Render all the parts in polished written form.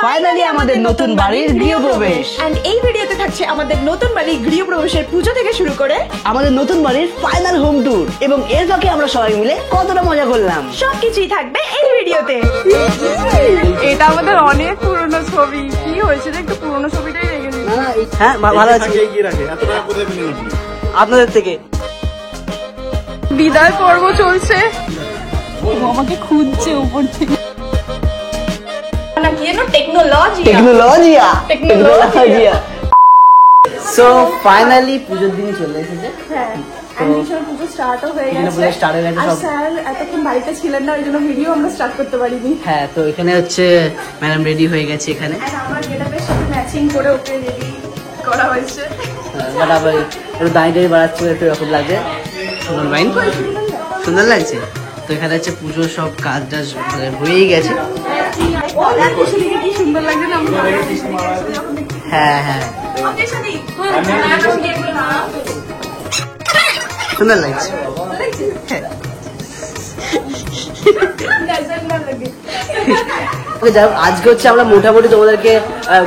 Finally আমাদের নতুন বাড়ির গৃহপ্রবেশ। এন্ড এই ভিডিওতে থাকছে আমাদের নতুন বাড়ির গৃহপ্রবেশের পুজো থেকে শুরু করে আমাদের নতুন বাড়ির ফাইনাল হোম ট্যুর এবং এর ফাঁকে আমরা সবাই মিলে কতটা মজা করলাম সবকিছুই থাকবে এই ভিডিওতে। এটা আমাদের অনেক পুরনো ছবি। কি হয়েছিল একটু পুরনো ছবিটাই রেখে দিই। হ্যাঁ ভালো আছে। আপনাদের থেকে বিদায় পর্ব চলছে। আমাকে খুঁজছে উপর থেকে। টেকনোলজিয়া। সো ফাইনালি পুজোর দিন চলে এসেছে। হ্যাঁ, পুজো স্টার্টও হয়ে গেছে। আর স্যার এতক্ষণ বাড়িতে ছিলেন না, ওই জন্য ভিডিও আমরা স্টার্ট করতে পারিনি। হ্যাঁ, তো এখানে হচ্ছে ম্যাডাম রেডি হয়ে গেছে এখানে। আমার গেটআপের সাথে ম্যাচিং করে ওকে রেডি করা হয়েছে। বাট আবার একটু দাঁড়িয়ে বাড়াচ্ছে, একটু এরকম লাগে। সুন্দর লাগছে। তো এখানে হচ্ছে পুজোর সব কাজ টাজ হয়েই গেছে। কি সুন্দর লাগছে না? হ্যাঁ হ্যাঁ, সুন্দর লাগছে। আজকে হচ্ছে আমরা মোটামুটি তোমাদেরকে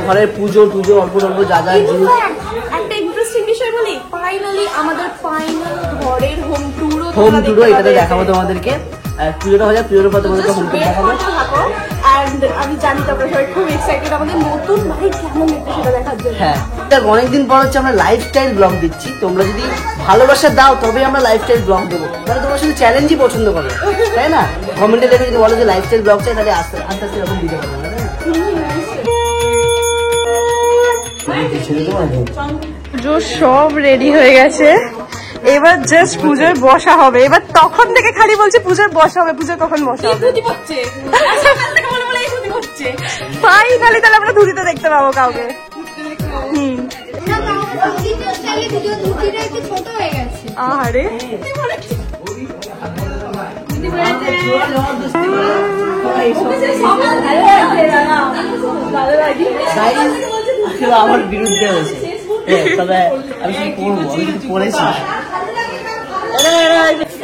ঘরের পুজো টুজো অল্প অল্প যা যা জিনিস। একটা ইন্টারেস্টিং বিষয় বলি, ফাইনালি আমাদের ফাইনাল ঘরের হোম ট্যুরও এটাতে দেখাবো তোমাদেরকে। পুজোটা হয়ে যায়, পুজোর পর তোমাদেরকে হোম ট্যুর দেখাবো। আমি জানি তোমরা সবাই খুব এক্সাইটেড আমাদের নতুন বাড়ি কেমন দেখতে সেটা দেখার জন্য। হ্যাঁ, অনেকদিন পর হচ্ছে আমরা লাইফস্টাইল ব্লগ দিচ্ছি। তোমরা যদি ভালোবাসা দাও তবে আমরা লাইফস্টাইল ব্লগ দেবো। মানে তোমরা শুধু চ্যালেঞ্জই পছন্দ করো, তাই না? কমেন্টে দেখে যদি বলো যে লাইফস্টাইল ব্লগ চাই, তাহলে আস্তে আস্তে এরকম দিতে পারবো। পুজো সব রেডি হয়ে গেছে, এবার জাস্ট পুজোর বসা হবে। এবার তখন থেকে খালি বলছে পুজোর বসা হবে, পুজো কখন বসা হবে। ফাইনালি তাহলে আমরা ধুতিতে দেখতে পাবো কাউকে। আরে আমার বিরুদ্ধে হয়েছে, তবে আমি পড়বো, আমি কিন্তু পড়েছি।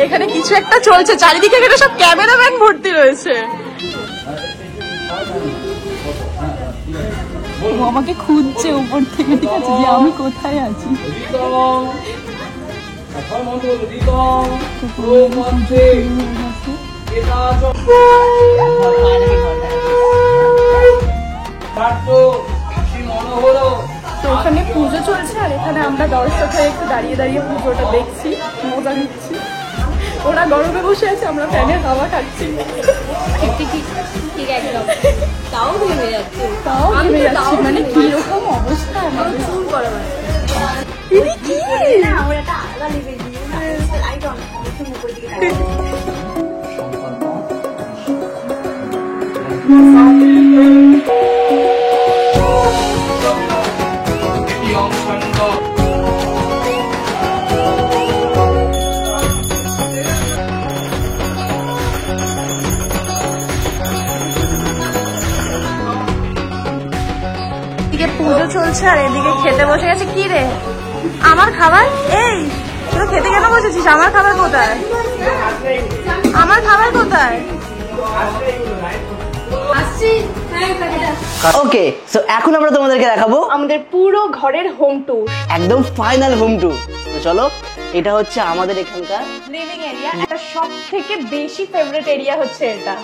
এখানে কিছু একটা চলছে, চারিদিকে এখানে সব ক্যামেরাম্যান ভর্তি রয়েছে। আমাকে খুঁজছে উপর থেকে, ঠিক আছে, যে আমি কোথায় আছি। তো ওখানে পুজো চলছে আর এখানে আমরা দর্শক হয়ে একটু দাঁড়িয়ে দাঁড়িয়ে পুজোটা দেখছি, মজা নিচ্ছি। ওরা গরমে বসে আছে, আমরা ফ্যানের হাওয়া খাচ্ছি। তাও ভেবে যাচ্ছি, মানে কিরকম অবস্থা আমাদের। পুজো চলছে আর এদিকে খেতে বসে গেছে। কি রে, আমার খাবার? এই তুই খেতে কেন বসেছিস? আমার খাবার কোথায়? আমার খাবার কোথায়? ওকে, সো এখন আমরা তোমাদেরকে দেখাবো আমাদের পুরো ঘরের হোম ট্যুর, একদম ফাইনাল হোম ট্যুর। তো চলো, এটা হচ্ছে আমাদের এখানকার লিভিং এরিয়া। এটা সব থেকে বেশি ফেভারিট এরিয়া হচ্ছে এটা।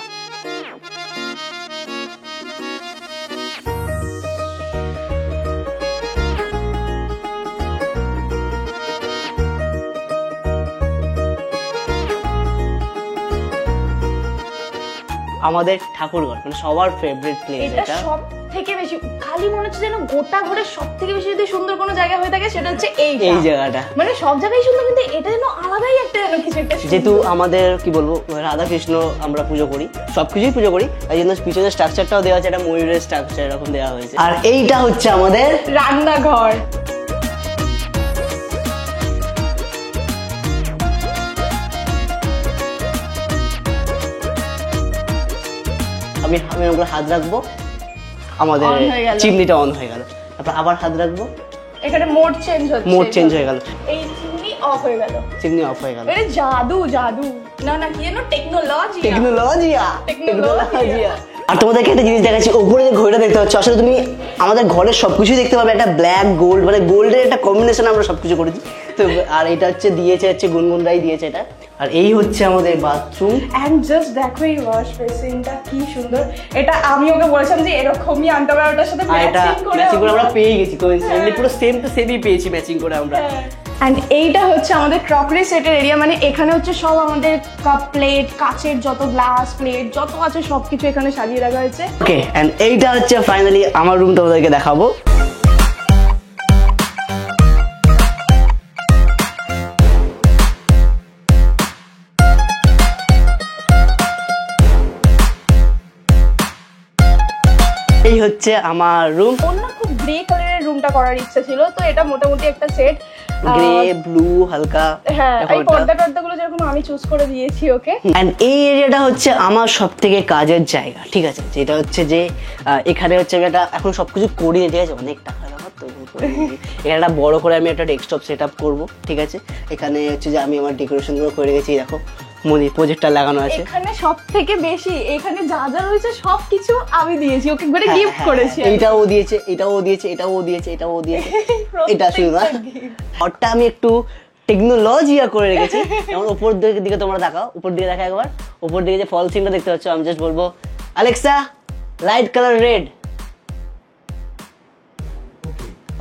আমাদের ঠাকুরঘর, মানে সবার ফেভারিট প্লেস এটা। সব থেকে বেশি খালি মনে হচ্ছে যেন গোটা ঘরে সব থেকে বেশি যদি সুন্দর কোনো জায়গা হয়ে থাকে সেটা হচ্ছে এই জায়গাটা। মানে সব জায়গায় সুন্দর, কিন্তু এটা যেন আলাদাই একটা কিছু একটা। যেহেতু আমাদের কি বলবো, রাধা কৃষ্ণ আমরা পুজো করি, সবকিছুই পুজো করি, তাই জন্য পিছনের স্ট্রাকচারটাও দেওয়া আছে, একটা ময়ূরের স্ট্রাকচার এরকম দেওয়া হয়েছে। আর এইটা হচ্ছে আমাদের রান্নাঘর। আমি ওগুলো হাত রাখবো, আমাদের চিমনিটা অন হয়ে গেল। তারপর আবার হাত রাখবো, এখানে মোড চেঞ্জ হচ্ছে, মোড চেঞ্জ হয়ে গেল, এই চিমনি অফ হয়ে গেল, চিমনি অফ হয়ে গেল। আরে জাদু জাদু, না না কি জানো, টেকনোলজিয়া। আর তোমাদেরকে একটা জিনিস দেখাচ্ছি, ওপরে যে ঘড়িটা দেখতে পাচ্ছ, আসলে তুমি আমাদের ঘরের সবকিছুই দেখতে পাবে, একটা ব্ল্যাক গোল্ড মানে গোল্ডের একটা কম্বিনেশন আমরা সবকিছু করেছি তো। আর এটা হচ্ছে দিয়েছে গুনগুন রাই দিয়েছে এটা। আর এই হচ্ছে আমাদের বাথরুম। এন্ড জাস্ট দেখো এই ওয়াশ বেসিনটা কি সুন্দর। এটা আমি ওকে বলেছিলাম যে এরকমই আনতে হবে, ওটার সাথে ম্যাচিং করে আমরা পেয়ে গেছি, কোইন্সিডেন্টলি পুরো সেম টু সেমই পেয়েছি ম্যাচিং করে আমরা। এন্ড এইটা হচ্ছে আমাদের ক্রকারি সেটের এরিয়া, মানে এখানে হচ্ছে সব আমাদের কাপ প্লেট, কাচের যত গ্লাস প্লেট যত আছে সবকিছু এখানে সাজিয়ে রাখা হয়েছে। ওকে, এন্ড এইটা হচ্ছে ফাইনালি আমার রুম, তোমাদেরকে দেখাবো। এই হচ্ছে আমার রুম। অন্য খুব গ্রে কালারের রুমটা করার ইচ্ছা ছিল, তো এটা মোটামুটি একটা সেট গ্রে ব্লু হালকা। হ্যাঁ, এই পর্দাগুলো যেরকম আমি চুজ করে দিয়েছি ওকে। এন্ড এই এরিয়াটা হচ্ছে আমার সবথেকে কাজের জায়গা, ঠিক আছে? যেটা হচ্ছে যে এখানে হচ্ছে আমি একটা এখন সবকিছু করি, ঠিক আছে? অনেক টাকা লাগার তো এখানে একটা বড় করে আমি একটা ডেস্কটপ সেট আপ করবো, ঠিক আছে? এখানে হচ্ছে যে আমি আমার ডেকোরেশন গুলো করে গেছি, দেখো প্রজেক্টটা লাগানো আছে এখানে। সবথেকে বেশি এখানে যা যা রয়েছে সবকিছু আমি দিয়েছি ওকে, করে গিফট করেছি। এইটাও দিয়েছে, এটাও দিয়েছে, এটাও দিয়েছে, এটাও দিয়েছে, এটা শুধু না। ঘরটা আমি একটু টেকনোলজিয়া করে রেখেছি। যেমন উপর দিকে তোমরা দেখাও, উপর দিকে দেখা একবার, উপর দিকে যে ফল সিনটা দেখতে পাচ্ছ, আমি জাস্ট বলবো আলেক্সা লাইট কালার রেড।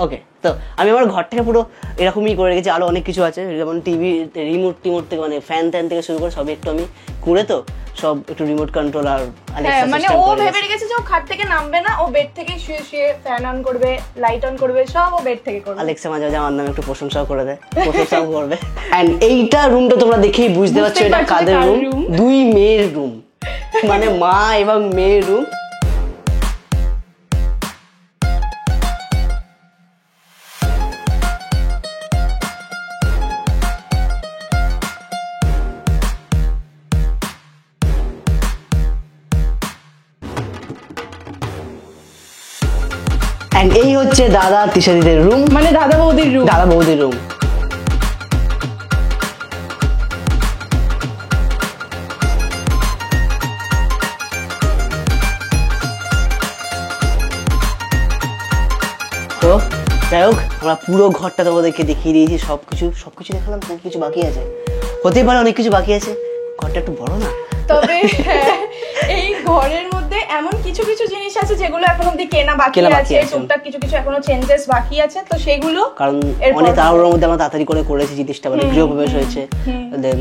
ওকে, তো আমি আমার ঘরটাকে পুরো এরকমই করে রেখেছি। আরো অনেক কিছু আছে, যেমন টিভি রিমোট টিমোট থেকে মানে ফ্যান ট্যান থেকে শুরু করে সবই একটু আমি করে, তো সব একটু রিমোট কন্ট্রোল আর মানে ও ভেবে রেখেছে যে ও খাট থেকে নামবে না, ও বেড থেকে শুয়ে শুয়ে ফ্যান অন করবে, লাইট অন করবে, সব ও বেড থেকে করবে। আলেক্সা মাঝে মাঝে আমার নামে একটু প্রশংসাও করে দেয়, প্রশংসাও করবে। এন্ড এইটা রুমটা তোমরা দেখেই বুঝতে পারছো এটা কাদের রুম। দুই মেয়ের রুম, মানে মা এবং মেয়ের রুম। এন্ড এই হচ্ছে দাদা তিশাদিদের রুম, মানে দাদা বৌদির রুম। দাদা বৌদির রুম। তো যাই হোক, আমরা পুরো ঘরটা তোমাদেরকে দেখিয়ে দিয়েছি, সবকিছু দেখালাম। কিছু বাকি আছে, হতেই পারে অনেক কিছু বাকি আছে, ঘরটা একটু বড় না? তবে এই ঘরের মধ্যে এমন কিছু কিছু জিনিস আছে যেগুলো এখন অব্দি কেনা বাকি আছে, টুকটাক কিছু কিছু এখনো চেঞ্জেস বাকি আছে, তো সেগুলো কারণ অনেক তাড়াহুড়োর মধ্যে আমরা তাড়াতাড়ি করে করেছি জিনিসটা, মানে গৃহপ্রবেশ হয়েছে, দেন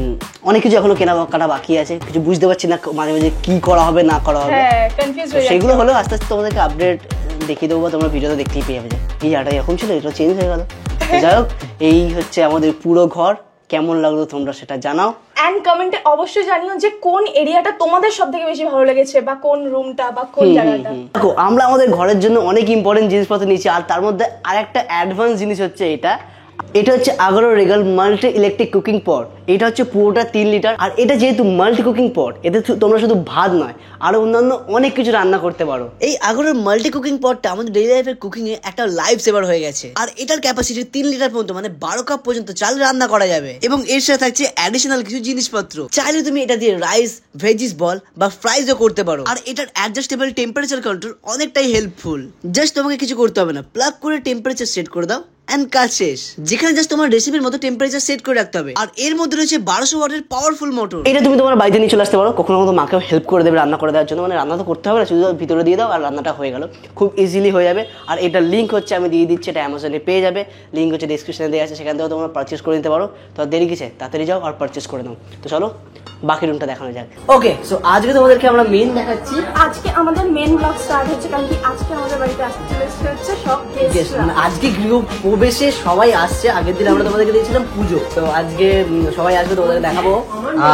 অনেক কিছু এখনো কেনা কাটা বাকি আছে, কিছু বুঝতে পারছি না মাঝে মাঝে কি করা হবে না করা হবে, সেগুলো হলেও আস্তে আস্তে তোমাদেরকে আপডেট দেখিয়ে দেবো, তোমরা ভিডিওতে দেখতেই পেয়ে যাবে। এই জায়গাটা এরকম ছিল, এটা চেঞ্জ হয়ে গেল। যাই হোক, এই হচ্ছে আমাদের পুরো ঘর। কেমন লাগলো তোমরা সেটা জানাও, এন্ড কমেন্টে অবশ্যই জানিও যে কোন এরিয়াটা তোমাদের সবথেকে বেশি ভালো লেগেছে, বা কোন রুমটা বা কোন জায়গাটা। দেখো, আমরা আমাদের ঘরের জন্য অনেক ইম্পর্টেন্ট জিনিসপত্র নিয়েছি, আর তার মধ্যে আরেকটা অ্যাডভান্স জিনিস হচ্ছে এটা হচ্ছে Agaro Regal multi electric cooking pot. এটা হচ্ছে পুরোটা 3 লিটার, আর এটা যেহেতু মাল্টি কুকিং পট, এতে তোমরা শুধু ভাত নয় আরো অন্যান্য অনেক কিছু রান্না করতে পারো। এই আগরোর মাল্টি কুকিং পটটা আমাদের ডেইলি লাইফের কুকিং এ একটা লাইফ সেভার হয়ে গেছে, আর এটার ক্যাপাসিটি 3 লিটার পর্যন্ত, মানে 12 কাপ পর্যন্ত চাল রান্না করা যাবে। এবং এর সাথে থাকছে অ্যাডিশনাল কিছু জিনিসপত্র, চাইলে তুমি এটা দিয়ে রাইস, ভেজিস বল বা ফ্রাইজও করতে পারো। আর এটার অ্যাডজাস্টেবল টেম্পারেচার কন্ট্রোল অনেকটাই হেল্পফুল। জাস্ট তোমাকে কিছু করতে হবে না, প্লাগ করে টেম্পারেচার সেট করে দাও এন্ড কাজ শেষ। যেখানে জাস্ট তোমার রেসিপির মতো টেম্পারেচার সেট করে রাখতে হবে। আর এর মধ্যে রয়েছে 1200 ওয়াটের পাওয়ারফুল মোটর। এটা তুমি তোমার বাড়িতে নিয়ে চলে আসতে পারো, কখনো কখনো মাকেও হেল্প করে দেবে রান্না করে দেওয়ার জন্য, মানে রান্না তো করতে হবে না, শুধু ভিতরে দিয়ে দাও আর রান্নাটা হয়ে গেল, খুব ইজিলি হয়ে যাবে। আর এটার লিঙ্ক হচ্ছে আমি দিয়ে দিচ্ছি, এটা অ্যামাজনে পেয়ে যাবে, লিঙ্ক হচ্ছে ডিসক্রিপশনে দেওয়া আছে, সেখান থেকে তোমরা পারচেস করে নিতে পারো। তো দেরি কিছু, তাড়াতাড়ি যাও আর পারচেস করে নাও। তো চলো বাকি রুমটা দেখানো যাক। ওকে, সো আজকে তোমাদেরকে আমরা মেইন দেখাচ্ছি। আজকে আমাদের মেইন ব্লগ স্টার্ট হচ্ছে, কারণ কি আজকে আমাদের বাড়িতে আসতে চলে হচ্ছে সব গেস্ট। আজকে গৃহপ্রবেশে সবাই আসছে, আগের দিন আমরা তোমাদেরকে দিয়েছিলাম পুজো, তো আজকে সবাই আসবে, তোমাদেরকে দেখাবো।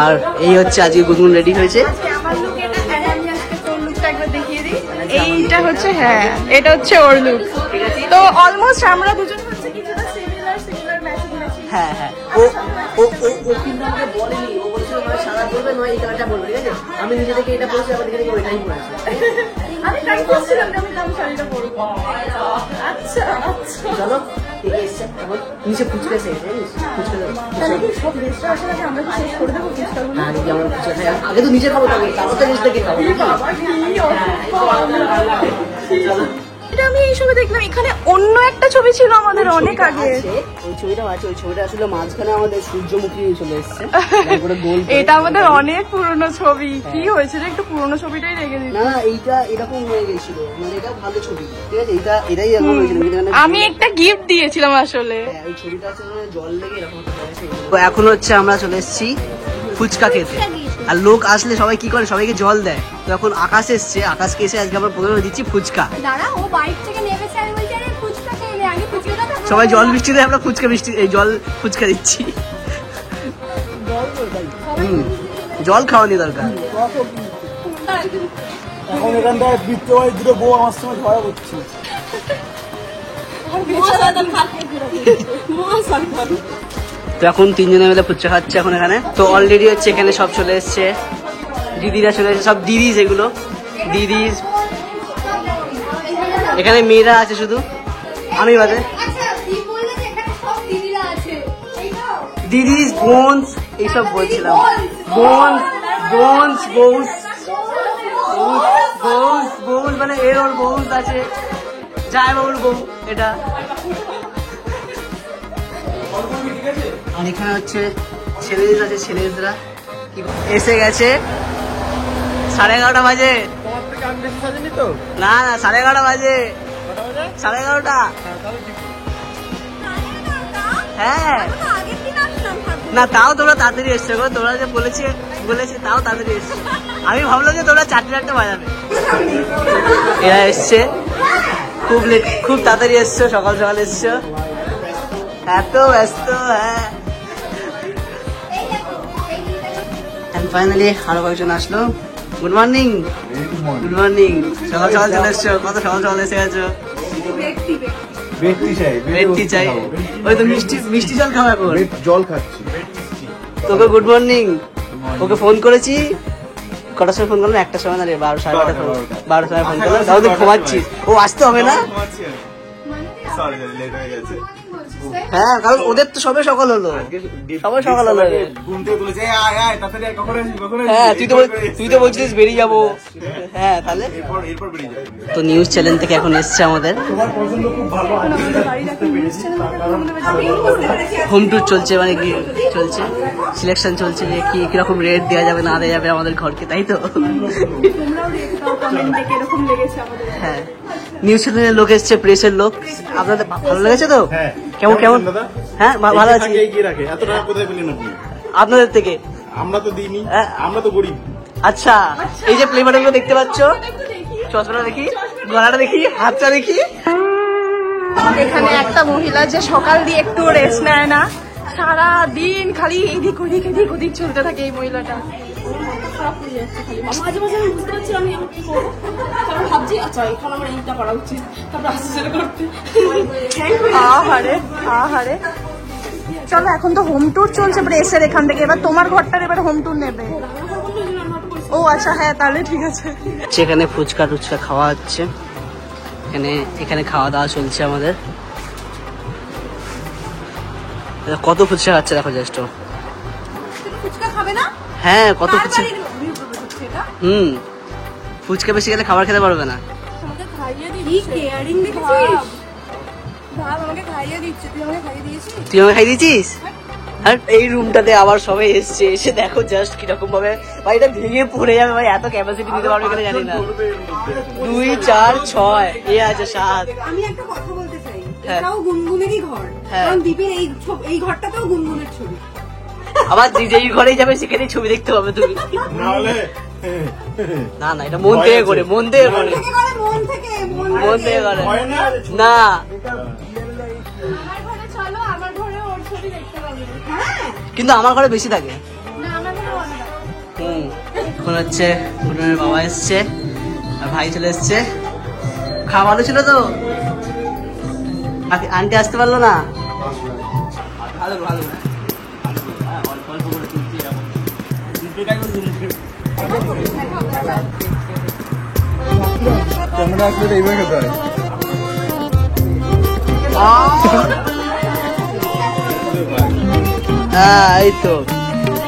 আর এই হচ্ছে আজকে গুনগুন রেডি হয়েছে। আমার লুক এটা, আর আমি আজকে তোর লুকটা একবার দেখিয়ে দিই। এইটা হচ্ছে, হ্যাঁ এটা হচ্ছে ওর লুক। তো অলমোস্ট আমরা দুজন হচ্ছে কিছুটা সিমিলার ম্যাচিং। হ্যাঁ হ্যাঁ, ও কিন্তু আমাকে বলেনি, ও বলছিল নয় সাদা করবে নয় এই কালারটা বলবে, ঠিক আছে? আমি নিজে থেকে এটা পড়েছি, আমার দিকে ওইটাই পড়েছি। আমি ট্রাই করছিলাম যে আমি শাড়িটা পরবো। আচ্ছা চলো, ঠিক আছে, এখন নিচে ফুচকা আছে, ফুচকা আগে তো নিচে খাবো, তারপর তো নিচ থেকে খাবো। এটা আমি এই ছবি দেখলাম, এখানে অন্য একটা ছবি ছিল আমাদের অনেক আগে। ওই ছবিটা আছে, ওই ছবিটা আসলে মাঝখানে আমাদের সূর্যমুখী চলে এসছে। এটা আমাদের অনেক পুরনো ছবি। কি হয়েছিল, একটু পুরনো ছবিটাই রেখে দিই। না এইটা এরকম হয়ে গেছিল, মানে এটা ভালো ছবি, ঠিক আছে, এটাই এরকম হয়েছিল। আমি একটা গিফট দিয়েছিলাম আসলে। এই ছবিটা আছে জল লেগে এরকম। তো এখন হচ্ছে আমরা চলে এসেছি ফুচকা খেতে, আর লোক আসলে সবাই কি করে, সবাইকে জল দেয়। তো এখন আকাশ এসছে, আকাশকে এসে আজকে আমরা প্রথমে দিচ্ছি ফুচকা। সবাই জল মিষ্টি দেয়, আমরা ফুচকা মিষ্টি, এই জল ফুচকা দিচ্ছি। জল খাওয়ানি দরকার। এখন এখানটায় বিত্তবাড়ি দুটো বউ আমার সঙ্গে ঝগড়া করছে। তো এখন তিনজনে মিলে ফুচকা খাচ্ছে এখন এখানে। তো অলরেডি হচ্ছে এখানে সব চলে এসছে, দিদিরা চলে এসছে, সব দিদিস, এগুলো দিদিস। এখানে মেয়েরা আছে শুধু, আমি বাদে। দিদিস, বোনস এইসব বলছিলাম। Bones bones bones bones bones মানে এর ওর বোনস আছে, যায় বাবুর বউ এটা। আর এখানে হচ্ছে ছেলেদের আছে, ছেলেরা এসে গেছে। 11:30 বাজে। না না 11:30 বাজে, 11:30। হ্যাঁ না, তাও তোমরা তাড়াতাড়ি এসছো গো, তোমরা যে বলেছে তাও তাড়াতাড়ি এসছো। আমি ভাবলাম যে তোমরা 4:30 বাজাবে। এরা এসছে খুব লেট, খুব তাড়াতাড়ি এসছো, সকাল সকাল এসছো, এত ব্যস্ত। হ্যাঁ, ফাইনালি আরো কয়েকজন আসলো। Good morning. Good morning. সকাল সকাল চলে এসছো, কত সকাল সকাল এসে গেছো। বেডটি চাই, ওই তো মিষ্টি জল খাওয়া এখন, জল খাচ্ছি। তোকে গুড মর্নিং। ওকে ফোন করেছি, কটার সময় ফোন করলাম? 1টার সময় না রে, 12 সাড়ে 12টার সময় ফোন করলাম। তাহলে ঘুমাচ্ছিস, ও আসতে হবে না। হ্যাঁ, কারণ ওদের তো সবে সকাল হলো, সবাই সকাল হলো। হ্যাঁ, তুই তো বলছিস বেরিয়ে যাবো। হ্যাঁ, তাহলে তো নিউজ চ্যানেল থেকে এখন এসছে আমাদের হোম ট্যুর চলছে, মানে কি চলছে, সিলেকশন চলছে যে কি কিরকম রেট দেওয়া যাবে না দেওয়া যাবে আমাদের ঘরকে, তাই তো। হ্যাঁ, নিউজ চ্যানেলের লোক এসছে, প্রেসের লোক। আপনাদের ভালো লেগেছে তো? কেমন কেমন? হ্যাঁ, ভালো আছি। আপনাদের থেকে আমরা তো দিইনি, আমরা তো গরিব। আচ্ছা, এই যে প্লে বাটনগুলো দেখতে পাচ্ছ, চশমাটা দেখি, গলাটা দেখি, হাতটা দেখি। এখানে একটা মহিলা যে সকাল দিয়ে একটু রেস্ট নেয় না, সারা দিন খালি এদিক ওদিক এদিক ওদিক চলতে থাকে এই মহিলাটা। মাঝে মাঝে আমি বুঝতে পারছি আমি কি করবো, তারপর ভাবছি আচ্ছা এখন আমার এইটা করা উচিত, তারপর আস্তে আস্তে করতে। আহারে আহারে, চলো এখন তো হোম ট্যুর চলছে প্রেসের এখান থেকে, এবার তোমার ঘরটার এবার হোম ট্যুর নেবে। ও আচ্ছা, হ্যাঁ তাহলে ঠিক আছে। সেখানে ফুচকা টুচকা খাওয়া হচ্ছে, এখানে খাওয়া দাওয়া চলছে আমাদের। কত ফুচকা খাচ্ছে দেখো, জাস্ট। ফুচকা খাবে না? হ্যাঁ, কত ফুচকা। ফুচকা বেশি গেলে খাবার খেতে পারবে না। আমাকে খাইয়ে দিচ্ছি, কেয়ারিং দেখেছিস? ভাব আমাকে খাইয়ে দিচ্ছে, তুই আমাকে খাইয়ে দিয়েছিস? তুই আমাকে খাই দিয়েছিস? আর এই রুমটাতে আবার সবাই এসছে, এসে দেখো জাস্ট কিরকম ভাবে, ভাই এটা ভেঙে পড়ে যাবে ভাই, এত ক্যাপাসিটি নিতে পারবে কিনা জানি না। 2, 4, 6 এ আছে 7। আমি একটা কথা বলতে চাই, এটাও গুনগুনেরই ঘর, কারণ দীপের এই ঘরটাতেও গুনগুনের ছবি। আবার যেই ঘরেই যাবে সেখানেই ছবি দেখতে পাবে তুমি। না না, এটা মন থেকে করে, মন থেকে করে, মন থেকে করে না। কিন্তু আমার ঘরে বেশি থাকে। এখন হচ্ছে গুডনের বাবা এসছে আর ভাই চলে এসছে। খাওয়া ভালো ছিল তো? আন্টি আসতে পারলো না? ভালো ভালো, অল্প অল্প করে তুলছি। ক্যামেরা আসলে এইভাবে খেতে হয়। হ্যাঁ এই তো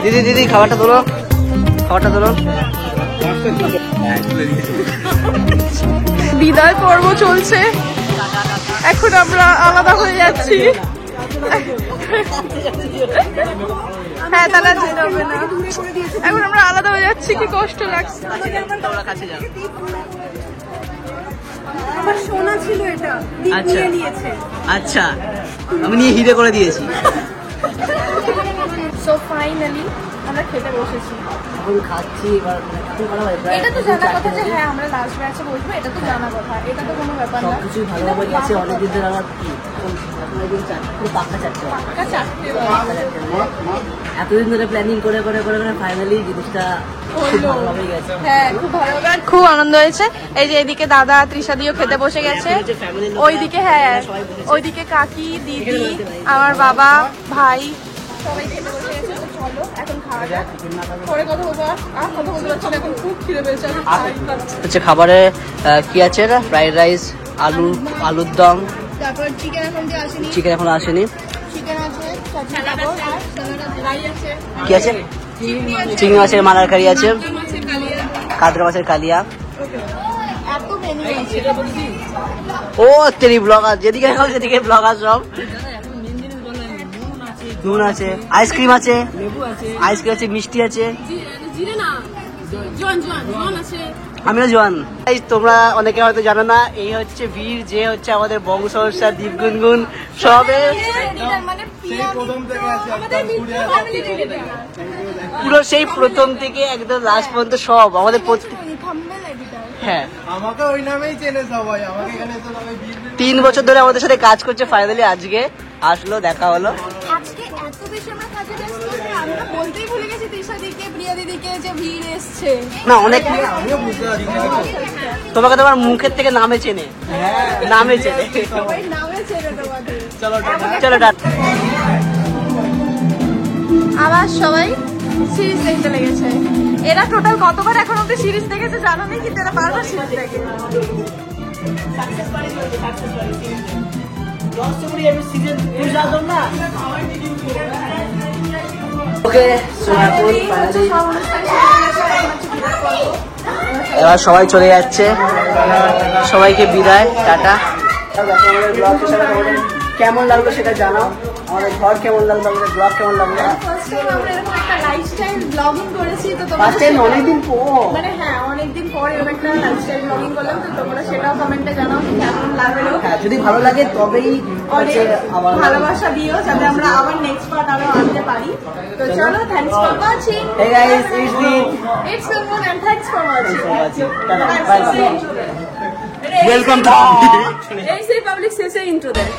দিদি দিদি খাবারটা তোলো, খাবারটা তোলো। বিদায় পর্ব চলছে, এখন আমরা আলাদা হয়ে যাচ্ছি। হ্যাঁ তাহলে আর যেতে হবে না, এখন আমরা আলাদা হয়ে যাচ্ছি, কি কষ্ট লাগছে। তোমরা কাছে যাও। আমার সোনা ছিল এটা, আচ্ছা। দিয়ে নিয়েছে। আচ্ছা আমি নিয়ে হিরে করে দিয়েছি। সো ফাইনালি আমরা খেতে বসেছি। এখন খাচ্ছি এবার, এখন খাওয়া হয় প্রায় এটা তো জানা কথা যে 4টে হ্যাঁ আমরা লাস্ট ব্যাচে বসবো, এটা তো জানা কথা, এটা তো কোনো ব্যাপার না। সবকিছুই ভালোভাবে গেছে অনেকদিন ধরে। আমার কি এখন একদিন পুরো পাক্কা চারটে পাক্কা চারটে এতদিন ধরে প্ল্যানিং করে করে করে করে ফাইনালি জিনিসটা খুব ভালোভাবে গেছে। হ্যাঁ খুব ভালো, খুব আনন্দ হয়েছে। এই যে এদিকে দাদা তৃষা দিও খেতে বসে গেছে, ওইদিকে হ্যাঁ ওইদিকে কাকি দিদি আমার বাবা ভাই সবাই খেতে বসে গেছে। তো চলো এখন খাওয়া যাক, পরে কথা বলবো। আর কথা বলতে পারছি না, এখন খুব খিদে পেয়েছে। হচ্ছে খাবারে কি আছে এটা, ফ্রাইড রাইস, আলুর দম, তারপর চিকেন এখন যে আসেনি, চিকেন এখন আসেনি, চিকেন আছে, স্যালাড আছে, কি আছে, চিংড়ি মাছের মালার কারি আছে, কাতলা মাছের কালিয়া। এত মেনু আছে। ও তেরি ব্লগার, যেদিকে খাও সেদিকে ব্লগার সব। নুন আছে, আইসক্রিম আছে, আইসক্রিম আছে, মিষ্টি আছে, আমিও জোয়ান। তোমরা অনেকে হয়তো জানো না, এই হচ্ছে বীর, যে হচ্ছে আমাদের বংশহর্ষা দীপ গুনগুন সবে পুরো সেই প্রথম থেকে একদম লাস্ট পর্যন্ত সব আমাদের হ্যাঁ আমাকে ওই নামেই চেনে সবাই, আমাকে এখানে তো সবাই 3 বছর ধরে আমাদের সাথে কাজ করছে, ফাইনালি আজকে আসলো, দেখা হলো। আজকে এত বেশি আমরা কাজে ব্যস্ত যে আমরা বলতেই ভুলে গেছি তৃষা দিকে প্রিয়া দিদিকে যে ভিড় এসছে। না অনেক আমিও বুঝতে পারছি না। তোমাকে তোমার মুখের থেকে নামে চেনে, নামে চেনে। সবাই নামে ছেড়ে তোমাদের। চলো টাটা। চলো টাটা। আবার সবাই সিরিজ দেখতে লেগেছে। এরা টোটাল কতবার এখন অব্দি সিরিজ দেখেছে জানো না, কিন্তু এরা বারবার সিরিজ দেখে। ওকে এবার সবাই চলে যাচ্ছে, সবাইকে বিদায়, টাটা। কেমন লাগলো সেটা জানাও, আমাদের ঘর কেমন লাগলো, আমাদের ব্লগ কেমন লাগলো। ফার্স্ট টাইম আমরা এরকম একটা লাইফস্টাইল ব্লগিং করেছি, তো তোমরা ফার্স্ট টাইম অনেকদিন পর, মানে হ্যাঁ অনেকদিন পর এরকম একটা লাইফস্টাইল ব্লগিং করলাম, তো তোমরা সেটাও কমেন্টে জানাও যে কেমন লাগলো। হ্যাঁ যদি ভালো লাগে তবেই অনেক হচ্ছে আবার ভালোবাসা দিও যাতে আমরা আবার নেক্সট পার্ট আরো আনতে পারি। তো চলো, thanks for watching. Hey guys, it's Deep. It's Gungun and thanks for watching. Bye bye. Welcome to এই সেই পাবলিক শেষে ইন্ট্রো দেয়।